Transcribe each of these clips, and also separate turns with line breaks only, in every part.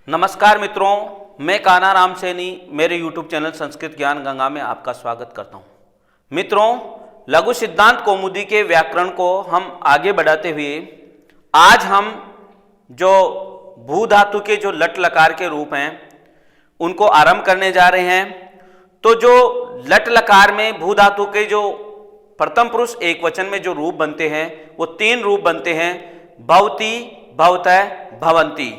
नमस्कार मित्रों, मैं कान्हा राम सैनी मेरे YouTube चैनल संस्कृत ज्ञान गंगा में आपका स्वागत करता हूं। मित्रों, लघु सिद्धांत कौमुदी के व्याकरण को हम आगे बढ़ाते हुए आज हम जो भू धातु के जो लट लकार के रूप हैं उनको आरंभ करने जा रहे हैं। तो जो लट लकार में भू धातु के जो प्रथम पुरुष एक वचन में जो रूप बनते हैं वो तीन रूप बनते हैं, भवति, भवतः, भवन्ति।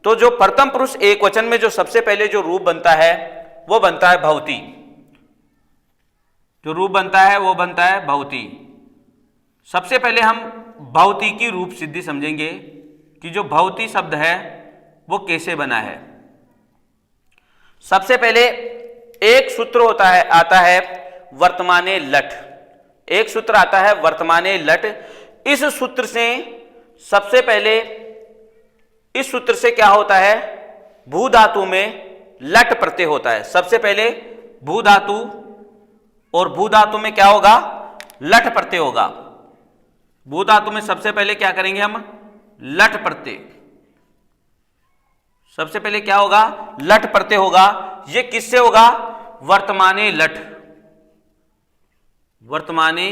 तो जो प्रथम पुरुष एक वचन में जो सबसे पहले जो रूप बनता है वो बनता है भवति। जो रूप बनता है वो बनता है भवति। सबसे पहले हम भवति की रूप सिद्धि समझेंगे कि जो भवति शब्द है वो कैसे बना है। सबसे पहले एक सूत्र आता है वर्तमाने लट। एक सूत्र आता है वर्तमाने लट। इस सूत्र से सबसे पहले इस सूत्र से क्या होता है, भू धातु में लट प्रत्यय होता है। सबसे पहले भू धातु और भू धातु में क्या होगा, लट प्रत्यय होगा। भू धातु में सबसे पहले क्या करेंगे हम, लट प्रत्यय। सबसे पहले क्या होगा, लट प्रत्यय होगा। ये किससे होगा, वर्तमाने लट। वर्तमाने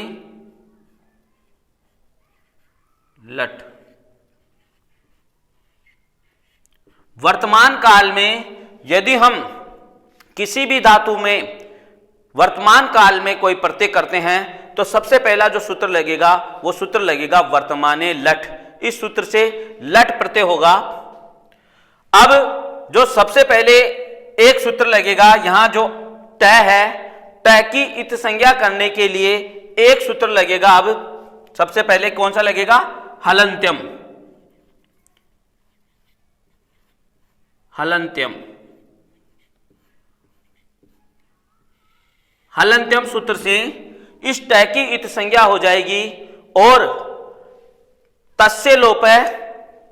लट। वर्तमान काल में यदि हम किसी भी धातु में वर्तमान काल में कोई प्रत्यय करते हैं तो सबसे पहला जो सूत्र लगेगा वो सूत्र लगेगा वर्तमाने लट। इस सूत्र से लट प्रत्यय होगा। अब जो सबसे पहले एक सूत्र लगेगा, यहां जो तय है, तय की इत संज्ञा करने के लिए एक सूत्र लगेगा। अब सबसे पहले कौन सा लगेगा, हलन्त्यम। हलन्त्यम। हलन्त्यम सूत्र से इस तय की इत संज्ञा हो जाएगी और तस्य लोपय।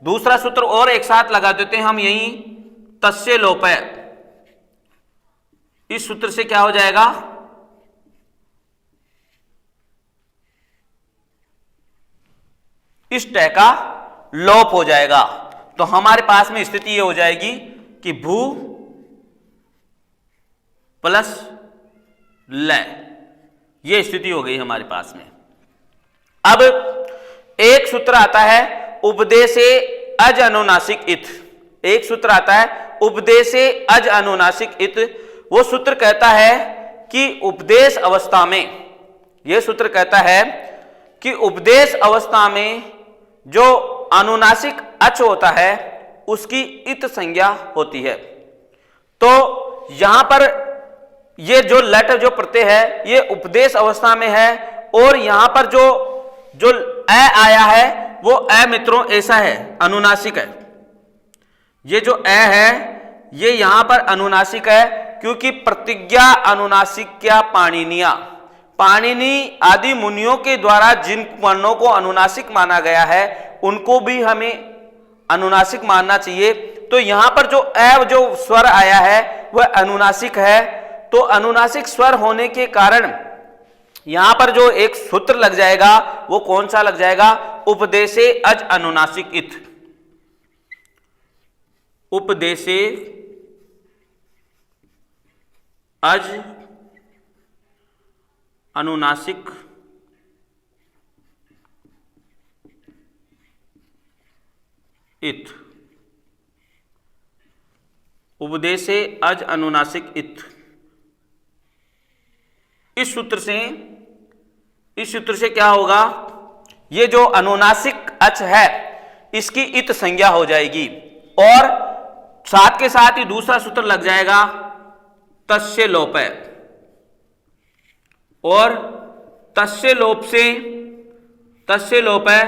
दूसरा सूत्र और एक साथ लगा देते हैं हम, यही तस्य लोपय। इस सूत्र से क्या हो जाएगा, इस तय का लोप हो जाएगा। तो हमारे पास में स्थिति ये हो जाएगी कि भू प्लस ल, ये स्थिति हो गई हमारे पास में। अब एक सूत्र आता है उपदेशे अज अनुनासिक इत। एक सूत्र आता है उपदेशे अज अनुनासिक इत। वो सूत्र कहता है कि उपदेश अवस्था में, यह सूत्र कहता है कि उपदेश अवस्था में जो अनुनासिक अच होता है उसकी इत संज्ञा होती है। तो यहां पर ये जो लट जो प्रत्यय है ये उपदेश अवस्था में है और यहां पर जो अ आया है वो अ मित्रों ऐसा है, अनुनासिक है। ये जो अ है ये यहां पर अनुनासिक है क्योंकि प्रतिज्ञा अनुनासिक्या पाणिनिया। पाणिनि आदि मुनियों के द्वारा जिन वर्णों को अनुनासिक माना गया है उनको भी हमें अनुनासिक मानना चाहिए। तो यहां पर जो अ जो स्वर आया है वह अनुनासिक है। तो अनुनासिक स्वर होने के कारण यहां पर जो एक सूत्र लग जाएगा वो कौन सा लग जाएगा, उपदेशे अज अनुनासिक इत। उपदेशे अज अनुनासिक इत। उपदेशे अज अनुनासिक इत। इस सूत्र से क्या होगा, ये जो अनुनासिक अच है इसकी इत संज्ञा हो जाएगी और साथ के साथ ही दूसरा सूत्र लग जाएगा तस्य लोपय। और तस्य लोपय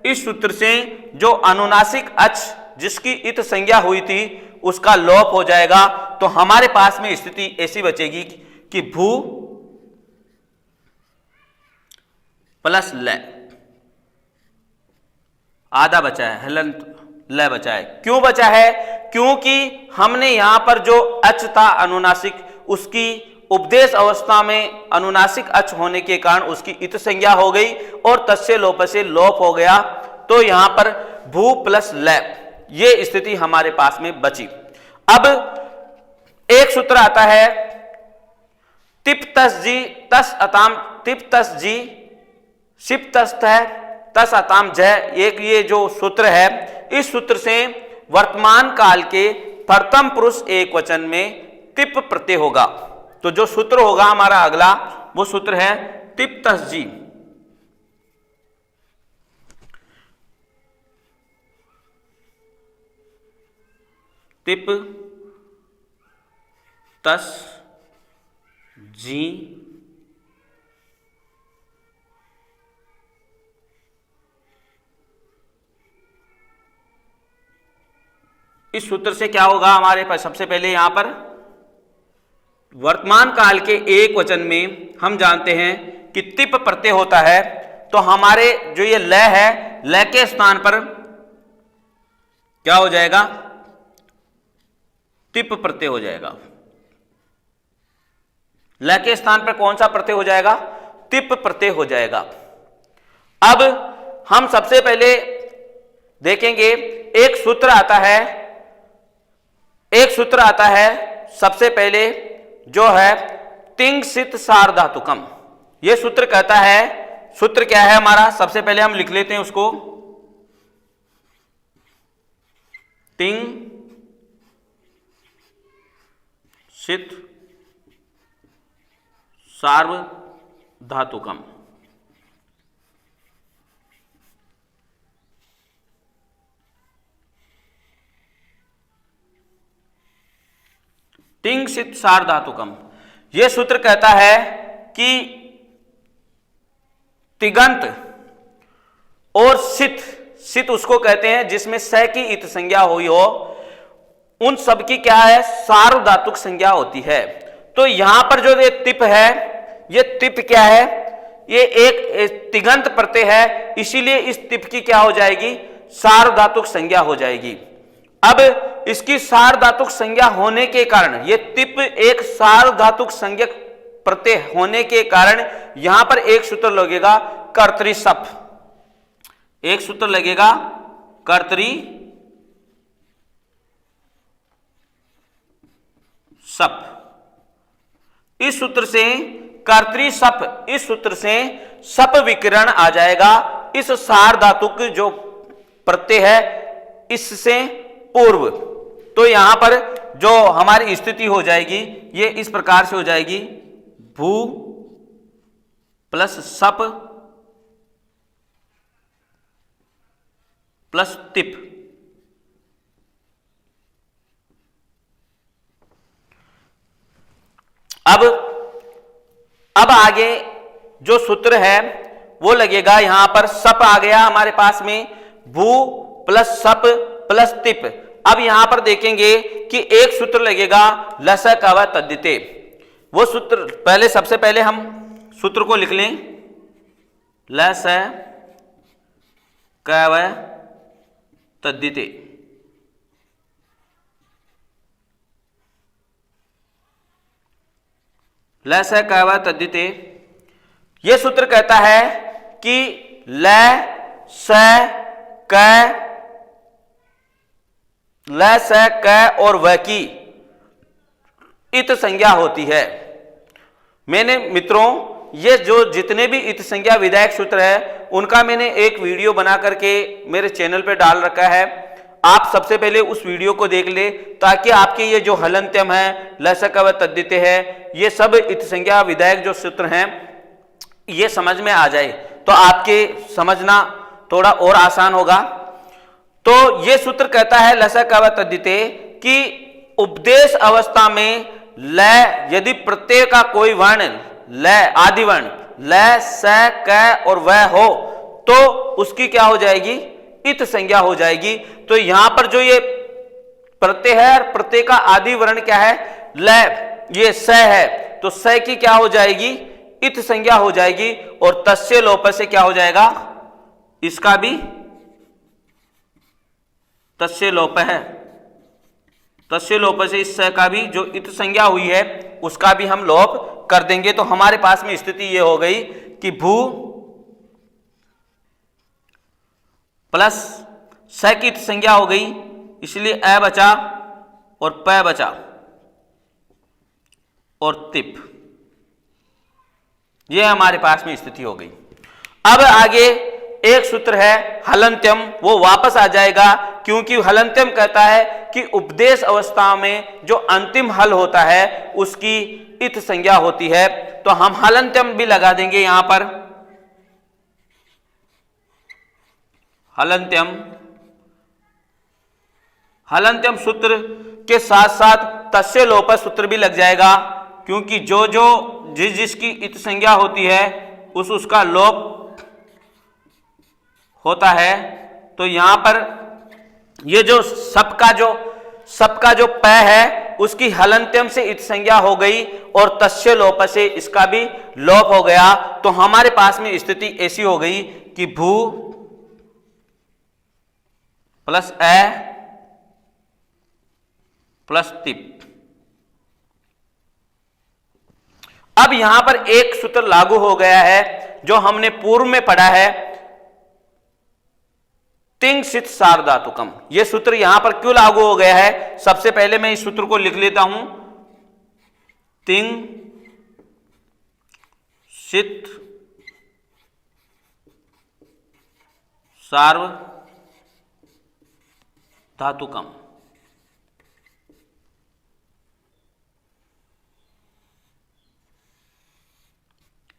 इस सूत्र से जो अनुनासिक अच जिसकी इत संज्ञा हुई थी उसका लोप हो जाएगा। तो हमारे पास में स्थिति ऐसी बचेगी कि भू प्लस ल, आधा बचा है, हलंत ल बचा है। क्यों बचा है, क्योंकि हमने यहां पर जो अच था अनुनासिक उसकी उपदेश अवस्था में अनुनासिक अच होने के कारण उसकी इत संज्ञा हो गई और तस्य लोप से लोप हो गया। तो यहां पर भू प्लस ल, ये स्थिति हमारे पास में बची। अब एक सूत्र आता है तिप तस जी तस अताम तिप तस जी शिप तस्त है तस अताम जय। एक ये जो सूत्र है, इस सूत्र से वर्तमान काल के प्रथम पुरुष एक वचन में तिप प्रत्यय होगा। तो जो सूत्र होगा हमारा अगला, वो सूत्र है तिप तस जी। तिप तस जी इस सूत्र से क्या होगा हमारे पास, सबसे पहले यहां पर वर्तमान काल के एक वचन में हम जानते हैं कि तिप प्रत्यय होता है। तो हमारे जो ये लय है, लय के स्थान पर क्या हो जाएगा, तिप प्रत्यय हो जाएगा। लय के स्थान पर कौन सा प्रत्यय हो जाएगा, तिप प्रत्यय हो जाएगा। अब हम सबसे पहले देखेंगे एक सूत्र आता है, एक सूत्र आता है सबसे पहले जो है तिंग सित सार्वधातुकम। यह सूत्र कहता है, सूत्र क्या है हमारा, सबसे पहले हम लिख लेते हैं उसको, तिंग सित सार्वधातुकम। तिंग सित सार्वधातुकम। यह सूत्र कहता है कि तिगंत और सित, सित उसको कहते हैं जिसमें स की इत संज्ञा हुई हो, उन सब की क्या है, सार्वधातुक संज्ञा होती है। तो यहां पर जो ये तिप है, ये तिप क्या है, ये एक तिगंत प्रत्यय है, इसीलिए इस तिप की क्या हो जाएगी, सार्वधातुक संज्ञा हो जाएगी। अब इसकी सार्वधातुक संज्ञा होने के कारण, ये तिप एक सार्वधातुक संज्ञक प्रत्यय होने के कारण यहां पर एक सूत्र लगेगा कर्तरी सप, एक सूत्र लगेगा कर्तरी सप। इस सूत्र से कर्तरी सप, इस सूत्र से सप विकिरण आ जाएगा इस सार्वधातुक जो प्रत्यय है इससे पूर्व। तो यहां पर जो हमारी स्थिति हो जाएगी ये इस प्रकार से हो जाएगी, भू प्लस सप प्लस तिप। अब आगे जो सूत्र है वो लगेगा, यहां पर सप आ गया हमारे पास में, भू प्लस सप प्लस तिप। अब यहां पर देखेंगे कि एक सूत्र लगेगा लस कव तद्दिते। वो सूत्र पहले, सबसे पहले हम सूत्र को लिख लें, लस कव तद्दिते। लस कव तद्दिते, यह सूत्र कहता है कि ल स क, ल स क और व की इत संज्ञा होती है। मैंने मित्रों ये जो जितने भी इत संज्ञा विधायक सूत्र है उनका मैंने एक वीडियो बना करके मेरे चैनल पे डाल रखा है। आप सबसे पहले उस वीडियो को देख ले ताकि आपके ये जो हलंत्यम है, लसक व तद्दिते है, ये सब इत संज्ञा विधायक जो सूत्र हैं ये समझ में आ जाए तो आपके समझना थोड़ा और आसान होगा। तो ये सूत्र कहता है लसक व तद्दिते कि उपदेश अवस्था में ल यदि प्रत्यय का कोई वर्ण, ल आदि वर्ण ल स क और व हो तो उसकी क्या हो जाएगी, इत संज्ञा हो जाएगी। तो यहां पर जो ये प्रत्यय है, प्रत्यय का आदि वर्ण क्या है, ल, ये स है, तो स की क्या हो जाएगी, इत संज्ञा हो जाएगी। और तस्य लोप से क्या हो जाएगा, इसका भी तस्य लोप है, तस्य लोप से इस स का भी जो इत संज्ञा हुई है उसका भी हम लोप कर देंगे। तो हमारे पास में स्थिति ये हो गई कि भू प्लस स की इत संज्ञा हो गई इसलिए अ बचा और प बचा और तिप, ये हमारे पास में स्थिति हो गई। अब आगे एक सूत्र है हलंत्यम, वो वापस आ जाएगा क्योंकि हलंत्यम कहता है कि उपदेश अवस्था में जो अंतिम हल होता है उसकी इत संज्ञा होती है। तो हम हलंत्यम भी लगा देंगे यहां पर, हलंत्यम। हलंत्यम सूत्र के साथ साथ तस्य लोप सूत्र भी लग जाएगा क्योंकि जो जो जिसकी इत संज्ञा होती है उसका लोप होता है। तो यहां पर ये जो सबका जो प है उसकी हलंत्यम से इत संज्ञा हो गई और तस्य लोप से इसका भी लोप हो गया। तो हमारे पास में स्थिति ऐसी हो गई कि भू प्लस अ प्लस तिप। अब यहां पर एक सूत्र लागू हो गया है जो हमने पूर्व में पढ़ा है, तिंग सित सार्वधातुकम। यह सूत्र यहां पर क्यों लागू हो गया है, सबसे पहले मैं इस सूत्र को लिख लेता हूं, तिंग सित सार्वधातुकम।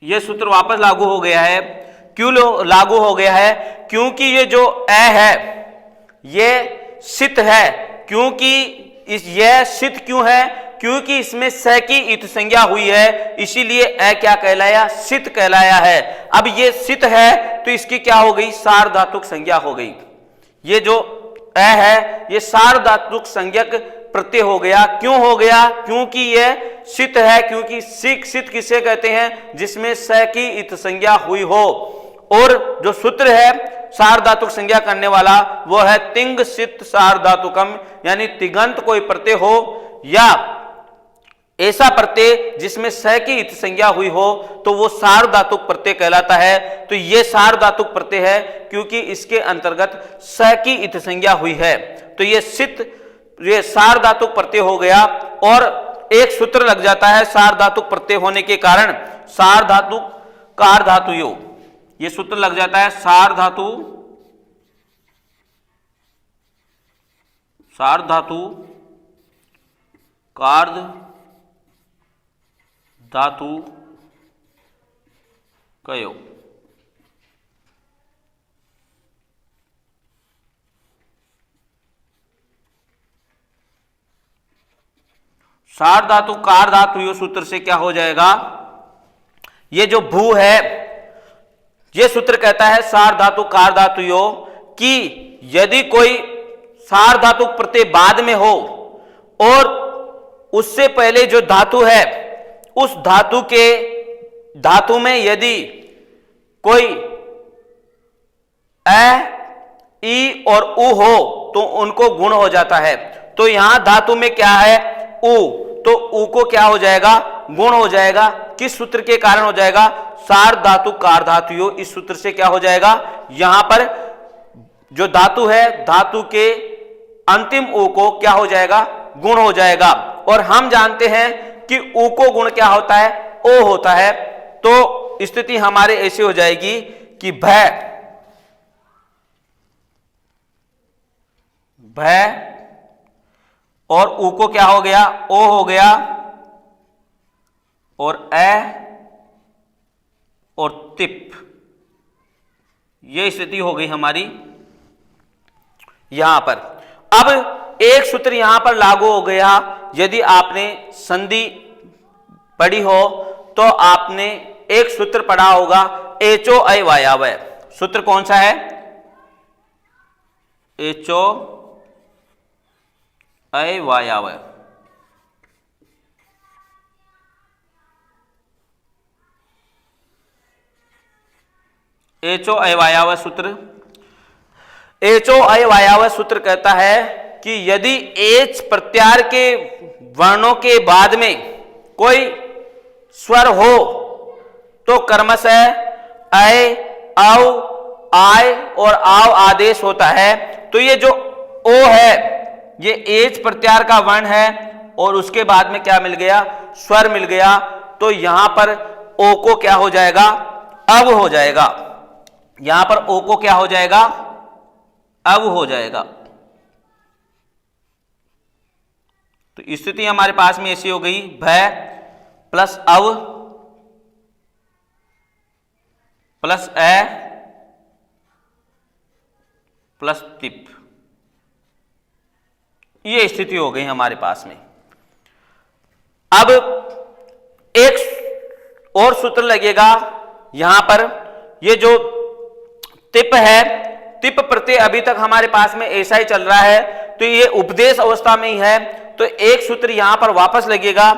यह सूत्र वापस लागू हो गया है। क्यों लागू हो गया है, क्योंकि ये जो अ है ये सित है। क्योंकि यह सित क्यों है, क्योंकि इसमें स की इत संज्ञा हुई है, इसीलिए अ क्या कहलाया, सित कहलाया है। अब ये सित है तो इसकी क्या हो गई, सार्वधातुक संज्ञा हो गई। ये जो अ है ये सार्वधातुक संज्ञक प्रत्यय हो गया। क्यों हो गया, क्योंकि यह सित है, क्योंकि सित किसे कहते हैं, जिसमें स की इत संज्ञा हुई हो। और जो सूत्र है सार्वधातुक संज्ञा करने वाला वो है तिंग सित सार्वधातुकम, यानी तिगंत कोई प्रत्यय हो या ऐसा प्रत्यय जिसमें स की इत संज्ञा हुई हो तो वो सार्वधातुक प्रत्यय कहलाता है। तो ये सार्वधातुक प्रत्यय है क्योंकि इसके अंतर्गत स की इत संज्ञा हुई है। तो ये सार्वधातुक प्रत्यय हो गया और एक सूत्र लग जाता है सार्वधातुक प्रत्यय होने के कारण, सार्वधातुक कार धातुयो, ये सूत्र लग जाता है सार्वधातु कार्ध धातु कयो। सार्वधातु कार धातुयो सूत्र से क्या हो जाएगा, ये जो भू है ये सूत्र कहता है सार्वधातु कार धातुयो कि यदि कोई सार्वधातुक प्रत्यय बाद में हो और उससे पहले जो धातु है उस धातु में यदि कोई अ, ई और उ हो तो उनको गुण हो जाता है। तो यहां धातु में क्या है, उ, तो उ को क्या हो जाएगा, गुण हो जाएगा। किस सूत्र के कारण हो जाएगा, सार्वधातु कार धातुयो, इस सूत्र से क्या हो जाएगा, यहां पर जो धातु है धातु के अंतिम उ को क्या हो जाएगा, गुण हो जाएगा। और हम जानते हैं कि उ को गुण क्या होता है, ओ होता है। तो स्थिति हमारे ऐसी हो जाएगी कि भय और उ को क्या हो गया, ओ हो गया और अ और तिप, यह स्थिति हो गई हमारी यहां पर। अब एक सूत्र यहां पर लागू हो गया, यदि आपने संधि पढ़ी हो तो आपने एक सूत्र पढ़ा होगा एचो अय वायावय। सूत्र कौन सा है, एचो अय वायावय। एचो अय वायावय सूत्र, एचो अय वायावय सूत्र कहता है कि यदि एच प्रत्यार के वर्णों के बाद में कोई स्वर हो तो क्रमशः अय, औ, आय और आव आदेश होता है। तो ये जो ओ है ये एज प्रत्याहार का वर्ण है और उसके बाद में क्या मिल गया, स्वर मिल गया, तो यहां पर ओ को क्या हो जाएगा, अव हो जाएगा। यहां पर ओ को क्या हो जाएगा, अव हो जाएगा। तो स्थिति हमारे पास में ऐसी हो गई, भय प्लस अव प्लस ए प्लस तिप, ये स्थिति हो गई हमारे पास में। अब एक और सूत्र लगेगा यहां पर, ये जो तिप है, तिप प्रत्यय अभी तक हमारे पास में ऐसा ही चल रहा है, तो ये उपदेश अवस्था में ही है। तो एक सूत्र यहां पर वापस लगेगा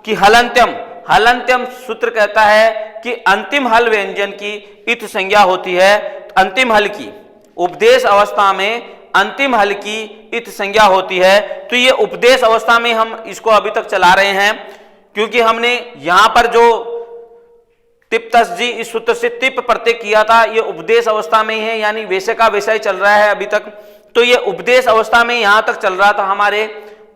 कि हलंत्यम, हलंत्यम सूत्र कहता है कि अंतिम हल व्यंजन की इत संज्ञा होती है। अंतिम हल की, उपदेश अवस्था में अंतिम हल की इत संज्ञा होती है। तो ये उपदेश अवस्था में हम इसको अभी तक चला रहे हैं, क्योंकि हमने यहां पर जो तिप तस जी इस सूत्र से तिप प्रत्यय किया था, ये उपदेश अवस्था में ही है, यानी वैसे का वैसा ही चल रहा है अभी तक। तो ये उपदेश अवस्था में यहां तक चल रहा था हमारे,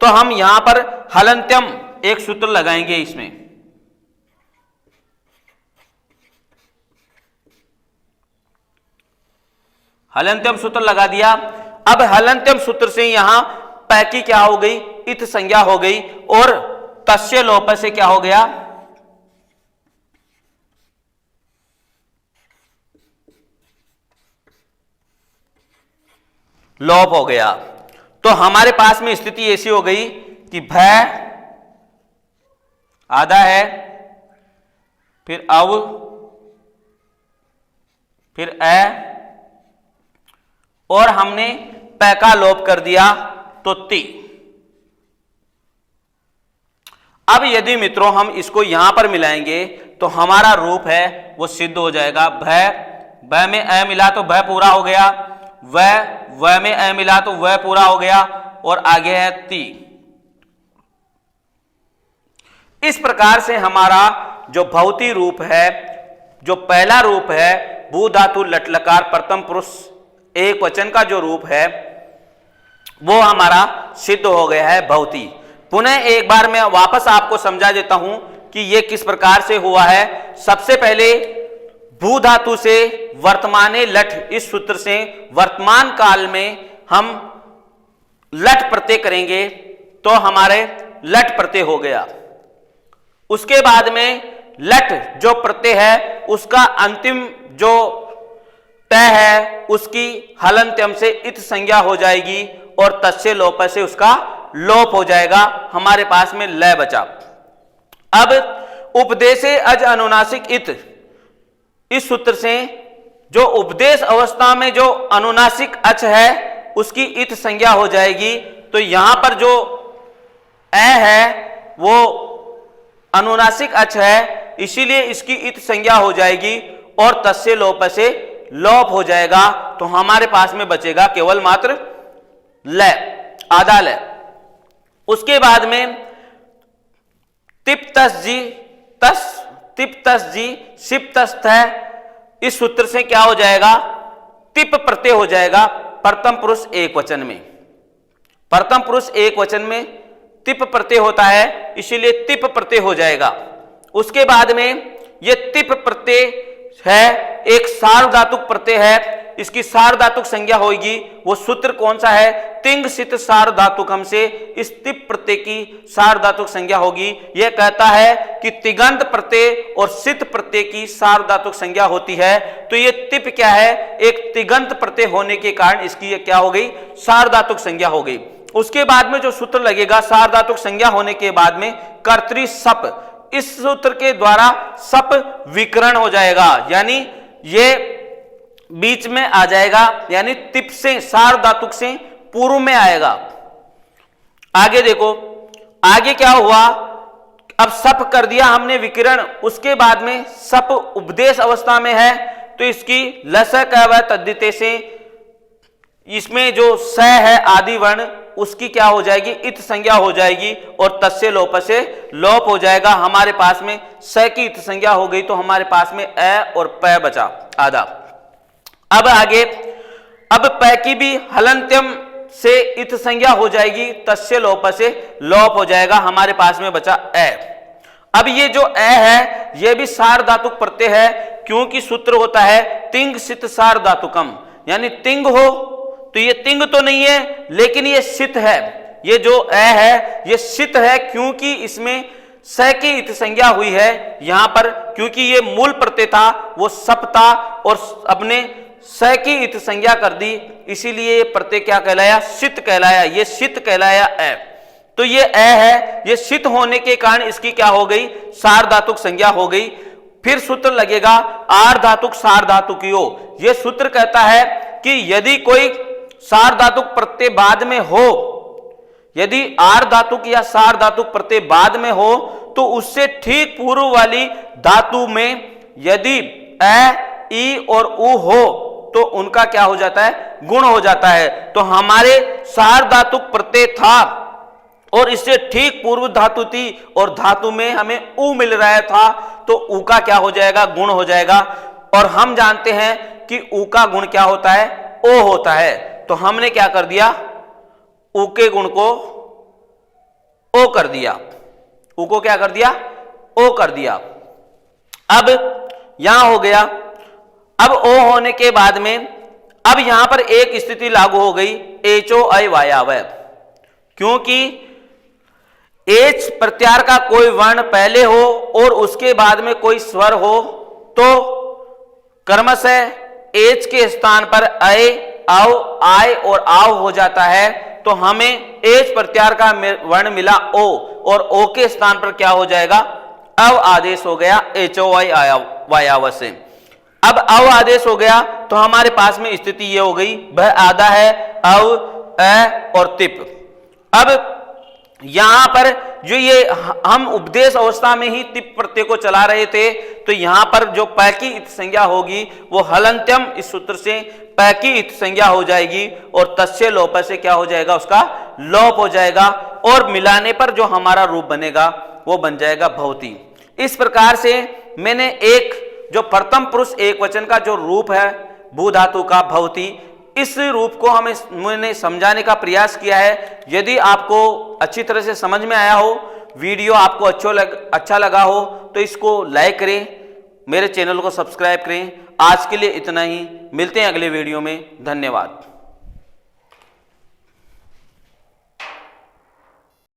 तो हम यहां पर हलंत्यम एक सूत्र लगाएंगे इसमें। हलंत्यम सूत्र लगा दिया। अब हलंत्यम सूत्र से यहां पै की क्या हो गई, इत संज्ञा हो गई, और तस्य लोप से क्या हो गया, लोप हो गया। तो हमारे पास में स्थिति ऐसी हो गई कि भय आधा है, फिर अव, फिर ए, और हमने पै का लोप कर दिया तो ती। अब यदि मित्रों हम इसको यहां पर मिलाएंगे तो हमारा रूप है वो सिद्ध हो जाएगा। भय, भय में ए मिला तो भय पूरा हो गया, वह में ए मिला तो वह पूरा हो गया, और आगे है ती। इस प्रकार से हमारा जो भौतिक रूप है, जो पहला रूप है भू धातु लट लकार प्रथम पुरुष एक वचन का जो रूप है वो हमारा सिद्ध हो गया है भौती। पुनः एक बार मैं वापस आपको समझा देता हूं कि यह किस प्रकार से हुआ है। सबसे पहले भू धातु से वर्तमाने लट, इस सूत्र से वर्तमान काल में हम लट प्रत्यय करेंगे तो हमारे लट प्रत्यय हो गया। उसके बाद में लट जो प्रत्यय है उसका अंतिम जो तय है उसकी हलंत्यम से इत संज्ञा हो जाएगी और तस्य लोप से उसका लोप हो जाएगा। हमारे पास में लय बचा। अब उपदेशे अज अनुनासिक इत, इस सूत्र से जो उपदेश अवस्था में जो अनुनासिक अच है उसकी इत संज्ञा हो जाएगी। तो यहां पर जो ए है वो अनुनासिक अच है, इसीलिए इसकी इत संज्ञा हो जाएगी और तस्य लोप से लोप हो जाएगा। तो हमारे पास में बचेगा केवल मात्र लय, आधा लय। उसके बाद में तिप तस जी, तस तिप तस जी सिप तस्थ है, इस सूत्र से क्या हो जाएगा, तिप प्रत्यय हो जाएगा प्रथम पुरुष एक वचन में। प्रथम पुरुष एक वचन में तिप प्रत्यय होता है, इसीलिए तिप प्रत्यय हो जाएगा। उसके बाद में यह तिप प्रत्यय है एक सार्वधातुक प्रत्यय है, इसकी सार्वधातुक संज्ञा होगी। वो सूत्र कौन सा है, तिंग सित सार्वधातुकम से इस तिप प्रत्यय की सार्वधातुक संज्ञा होगी। यह कहता है कि तिगंत प्रत्यय और सित प्रत्यय की सार्वधातुक संज्ञा होती है। तो ये तिप क्या है, एक तिगंत प्रत्यय होने के कारण इसकी ये क्या हो गई, सार्वधातुक संज्ञा हो गई। उसके बाद में जो सूत्र लगेगा सार्वधातुक संज्ञा होने के बाद में कर्तृ सप, इस सूत्र के द्वारा सप विकरण हो जाएगा, यानी ये बीच में आ जाएगा, यानी तिप से सार्वधातुक से पूर्व में आएगा। आगे देखो, आगे क्या हुआ, अब सप कर दिया हमने विकिरण, उसके बाद में सप उपदेश अवस्था में है तो इसकी लस क तद्धिते से इसमें जो स है आदि वर्ण उसकी क्या हो जाएगी, इत संज्ञा हो जाएगी और तस्य लोप से लोप हो जाएगा। हमारे पास में स की इत संज्ञा हो गई तो हमारे पास में ए और प बचा आधा। अब आगे, अब पै की भी हलंत्यम से इत संज्ञा हो जाएगी, तस्य लोप से लोप हो जाएगा, हमारे पास में बचा ए। अब ये जो ए है ये भी सार्वधातुक प्रत्यय है, क्योंकि सूत्र होता है तिंग सित सार्वधातुकम, यानी तिंग हो तो ये तिंग तो नहीं है लेकिन ये सित है। ये जो ए है ये सित है क्योंकि इसमें स की इत संज्ञा हुई है यहां पर, क्योंकि ये मूल प्रत्यय था वो सप था और अपने स की इत संज्ञा कर दी, इसीलिए प्रत्यय क्या कहलाया, सित कहलाया। ये सित कहलाया ए। तो ये ए है, ये सित होने के कारण इसकी क्या हो गई, सार्वधातुक संज्ञा हो गई। फिर सूत्र लगेगा आर्धातुक सार्वधातुकियो। ये सूत्र कहता है कि यदि कोई सार्वधातुक प्रत्यय बाद में हो, यदि आर्धातुक या सार्वधातुक प्रत्यय बाद में हो तो उससे ठीक पूर्व वाली धातु में यदि ए, ई और उ हो तो उनका क्या हो जाता है, गुण हो जाता है। तो हमारे सार्वधातुक प्रत्यय था और इससे ठीक पूर्व धातु थी और धातु में हमें उ मिल रहा था, तो उ का क्या हो जाएगा, गुण हो जाएगा। और हम जानते हैं कि उ का गुण क्या होता है, ओ होता है। तो हमने क्या कर दिया, उ के गुण को ओ कर दिया, उ को क्या कर दिया, ओ कर दिया। अब यहां हो गया। अब ओ होने के बाद में अब यहां पर एक स्थिति लागू हो गई, एचो अय वायावय, क्योंकि एच प्रत्यार का कोई वर्ण पहले हो और उसके बाद में कोई स्वर हो तो क्रमशः एच के स्थान पर अय, औ, आय और आव हो जाता है। तो हमें एच प्रत्यार का वर्ण मिला ओ और ओ के स्थान पर क्या हो जाएगा, अव आदेश हो गया, एचो अय वायाव से। अब अव आदेश हो गया तो हमारे पास में स्थिति ये हो गई, वह आधा है अव, अ और तिप। अब यहां पर जो ये हम उपदेश अवस्था में ही तिप प्रत्यय को चला रहे थे, तो यहां पर जो प की इत संज्ञा होगी वो हलंत्यम, इस सूत्र से प की इत संज्ञा हो जाएगी और तस्य लोप से क्या हो जाएगा, उसका लोप हो जाएगा और मिलाने पर जो हमारा रूप बनेगा वो बन जाएगा भवती। इस प्रकार से मैंने एक जो प्रथम पुरुष एक वचन का जो रूप है भू धातु का भवती, इस रूप को मैंने समझाने का प्रयास किया है। यदि आपको अच्छी तरह से समझ में आया हो, वीडियो आपको अच्छा लगा हो तो इसको लाइक करें, मेरे चैनल को सब्सक्राइब करें। आज के लिए इतना ही, मिलते हैं अगले वीडियो में। धन्यवाद।